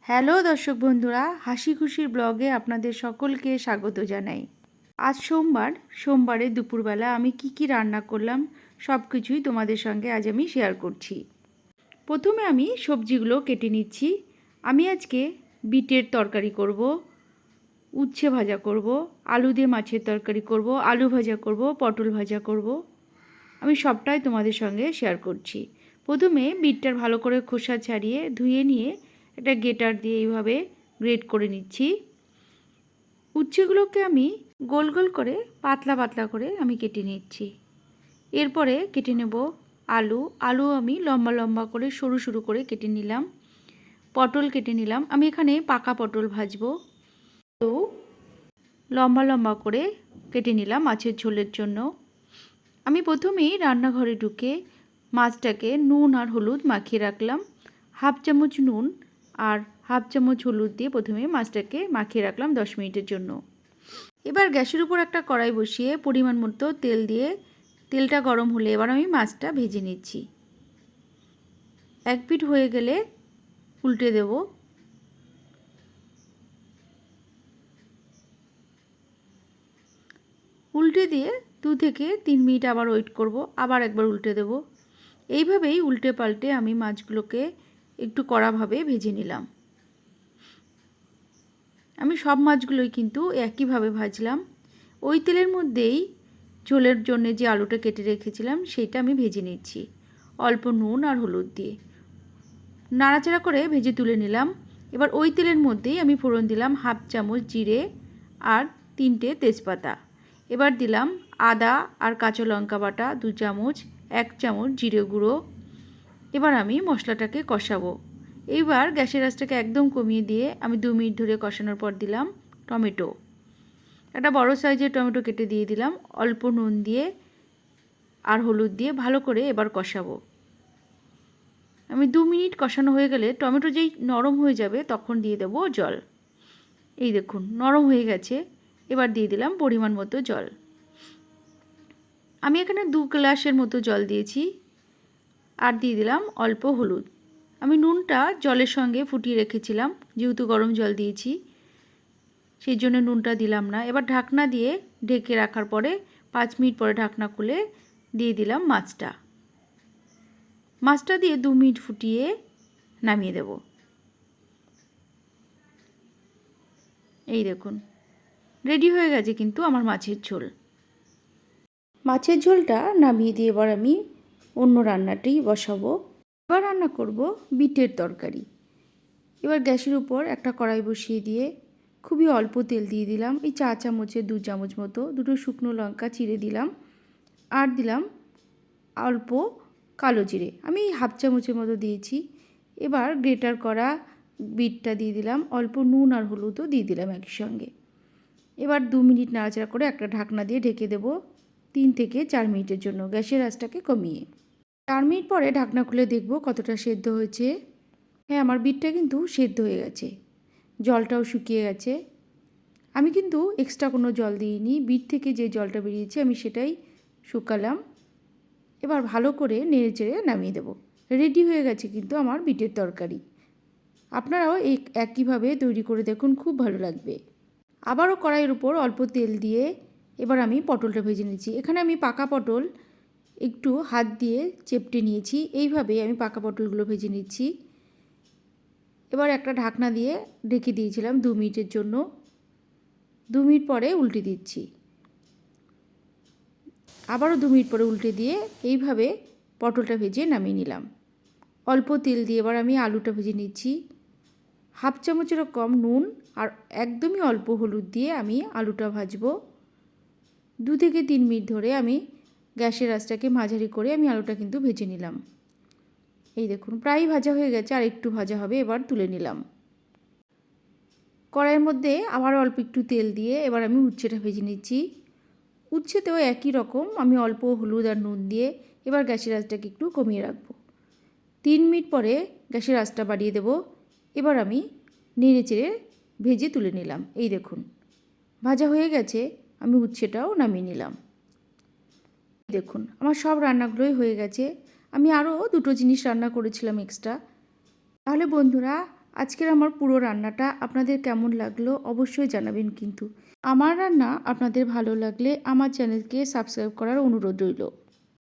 Hello দর্শক বন্ধুরা, হাসি খুশির ব্লগে আপনাদের সকলকে স্বাগত জানাই। আজ সোমবারে দুপুরবেলা আমি কি রান্না করলাম সব কিছুই তোমাদের সঙ্গে আজ আমি শেয়ার করছি। প্রথমে আমি সবজিগুলো কেটে নিচ্ছি। আমি আজকে বিটের তরকারি করব, উচ্ছে ভাজা করব, আলু দিয়ে মাছের তরকারি করব, আলু ভাজা করব, পটল ভাজা করব। আমি সবটাই তোমাদের সঙ্গে শেয়ার করছি। প্রথমে বিটটার ভালো করে খোসা ছাড়িয়ে ধুয়ে নিয়ে একটা গ্রেটার দিয়ে এইভাবে গ্রেট করে নিচ্ছি। উচ্ছেগুলোকে আমি গোল গোল করে পাতলা পাতলা করে আমি কেটে নিচ্ছি। এরপরে কেটে নেব আলু আমি লম্বা লম্বা করে সরু সরু করে কেটে নিলাম। পটল কেটে নিলাম, আমি এখানে পাকা পটল ভাজবো। তো লম্বা লম্বা করে কেটে নিলাম মাছের ঝোলের জন্য। আমি প্রথমেই রান্নাঘরে ঢুকে মাছটাকে নুন আর হলুদ মাখিয়ে রাখলাম। হাফ চামচ নুন আর হাফ চামচ হলুদ দিয়ে প্রথমে মাছটাকে মাখিয়ে রাখলাম 10 মিনিটের জন্য। এবার গ্যাসের উপর একটা কড়াই বসিয়ে পরিমাণ মতো তেল দিয়ে তেলটা গরম হলে এবার আমি মাছটা ভেজে নিচ্ছি। এক পিঠ হয়ে গেলে উল্টে দেব। উল্টে দিয়ে 2 থেকে 3 মিনিট আবার ওয়েট করব, আবার একবার উল্টে দেব। এইভাবেই উল্টে পাল্টে আমি মাছগুলোকে একটু কড়াভাবে ভেজে নিলাম। আমি সব মাছগুলোই কিন্তু একইভাবে ভাজলাম। ওই তেলের মধ্যেই ঝোলের জন্য যে আলুটা কেটে রেখেছিলাম সেটা আমি ভেজে নিচ্ছি অল্প নুন আর হলুদ দিয়ে। নাড়াচাড়া করে ভেজে তুলে নিলাম। এবার ওই তেলের মধ্যেই আমি ফোড়ন দিলাম হাফ চামচ জিরে আর 3টে তেজপাতা। এবার দিলাম আদা আর কাঁচা লঙ্কা বাটা 2 চামচ, 1 চামচ জিরে গুঁড়ো। এবার আমি মশলাটাকে কষাবো। এইবার গ্যাসের আঁচটাকে একদম কমিয়ে দিয়ে আমি 2 মিনিট ধরে কষানোর পর দিলাম টমেটো। একটা বড় সাইজের টমেটো কেটে দিয়ে দিলাম। অল্প নুন দিয়ে আর হলুদ দিয়ে ভালো করে এবার কষাবো। আমি 2 মিনিট কষানো হয়ে গেলে টমেটো যেই নরম হয়ে যাবে তখন দিয়ে দেবো জল। এই দেখুন নরম হয়ে গেছে। এবার দিয়ে দিলাম পরিমাণ মতো জল। আমি এখানে 2 গ্লাসের মতো জল দিয়েছি। আর দিয়ে দিলাম অল্প হলুদ। আমি নুনটা জলের সঙ্গে ফুটিয়ে রেখেছিলাম, যেহেতু গরম জল দিয়েছি সেই জন্য নুনটা দিলাম না। এবার ঢাকনা দিয়ে ঢেকে রাখার পরে 5 মিনিট পরে ঢাকনা খুলে দিয়ে দিলাম মাছটা দিয়ে 2 মিনিট ফুটিয়ে নামিয়ে দেব। এই দেখুন রেডি হয়ে গেছে কিন্তু আমার মাছের ঝোল। মাছের ঝোলটা নামিয়ে দিয়ে এবার আমি অন্য রান্নাটি বসাবো। এবার রান্না করব বিটের তরকারি। এবার গ্যাসের উপর একটা কড়াই বসিয়ে দিয়ে খুবই অল্প তেল দিয়ে দিলাম। এই চা চামচে 2 চামচ মতো, 2টো শুকনো লঙ্কা চিড়ে দিলাম আর দিলাম অল্প কালো জিরে, আমি হাফ চামচের মতো দিয়েছি। এবার গ্রেটার করা বিটটা দিয়ে দিলাম, অল্প নুন আর হলুদও দিয়ে দিলাম একই সঙ্গে। এবার 2 মিনিট নাড়াচাড়া করে একটা ঢাকনা দিয়ে ঢেকে দেব 3 থেকে 4 মিনিটের জন্য, গ্যাসের আঁচটাকে কমিয়ে। 4 মিনিট পরে ঢাকনা খুলে দেখব কতটা সেদ্ধ হয়েছে। হ্যাঁ, আমার বিটটা কিন্তু সেদ্ধ হয়ে গেছে, জলটাও শুকিয়ে গেছে। আমি কিন্তু এক্সট্রা কোনো জল দিইনি, বিট থেকে যে জলটা বেরিয়েছে আমি সেটাই শুকালাম। এবার ভালো করে নেড়ে চেড়ে নামিয়ে দেব। রেডি হয়ে গেছে কিন্তু আমার বিটের তরকারি। আপনারাও একইভাবে তৈরি করে দেখুন, খুব ভালো লাগবে। আবারও কড়াইয়ের উপর অল্প তেল দিয়ে এবার আমি পটলটা ভেজে নিচ্ছি। এখানে আমি পাকা পটল একটু হাত দিয়ে চেপটে নিয়েছি। এইভাবে আমি পাকা পটলগুলো ভেজে নিচ্ছি। এবার একটা ঢাকনা দিয়ে ঢেকে দিয়েছিলাম 2 মিনিটের জন্য। 2 মিনিট পরে উল্টে দিচ্ছি। আবারও 2 মিনিট পরে উল্টে দিয়ে এইভাবে পটলটা ভেজে নামিয়ে নিলাম। অল্প তেল দিয়ে এবার আমি আলুটা ভেজে নিচ্ছি। হাফ চামচেরও কম নুন আর একদমই অল্প হলুদ দিয়ে আমি আলুটা ভাজবো। 2 থেকে 3 মিনিট ধরে আমি গ্যাসের আঁচটাকে মাঝারি করে আমি আলুটা কিন্তু ভেজে নিলাম। এই দেখুন প্রায় ভাজা হয়ে গেছে, আর একটু ভাজা হবে। এবার তুলে নিলাম। কড়াইয়ের মধ্যে আবার অল্প একটু তেল দিয়ে এবার আমি উচ্ছেটা ভেজে নিচ্ছি। উচ্ছেতেও একই রকম আমি অল্প হলুদ আর নুন দিয়ে এবার গ্যাসের আঁচটাকে একটু কমিয়ে রাখবো। 3 মিনিট পরে গ্যাসের আঁচটা বাড়িয়ে দেব। এবার আমি নেড়ে চেড়ে ভেজে তুলে নিলাম। এই দেখুন ভাজা হয়ে গেছে, আমি উচ্ছেটাও নামিয়ে নিলাম। দেখুন আমার সব রান্নাগুলোই হয়ে গেছে। আমি আরও 2টো জিনিস রান্না করেছিলাম এক্সট্রা। তাহলে বন্ধুরা আজকের আমার পুরো রান্নাটা আপনাদের কেমন লাগলো অবশ্যই জানাবেন কিন্তু। আমার রান্না আপনাদের ভালো লাগলে আমার চ্যানেলকে সাবস্ক্রাইব করার অনুরোধ রইল।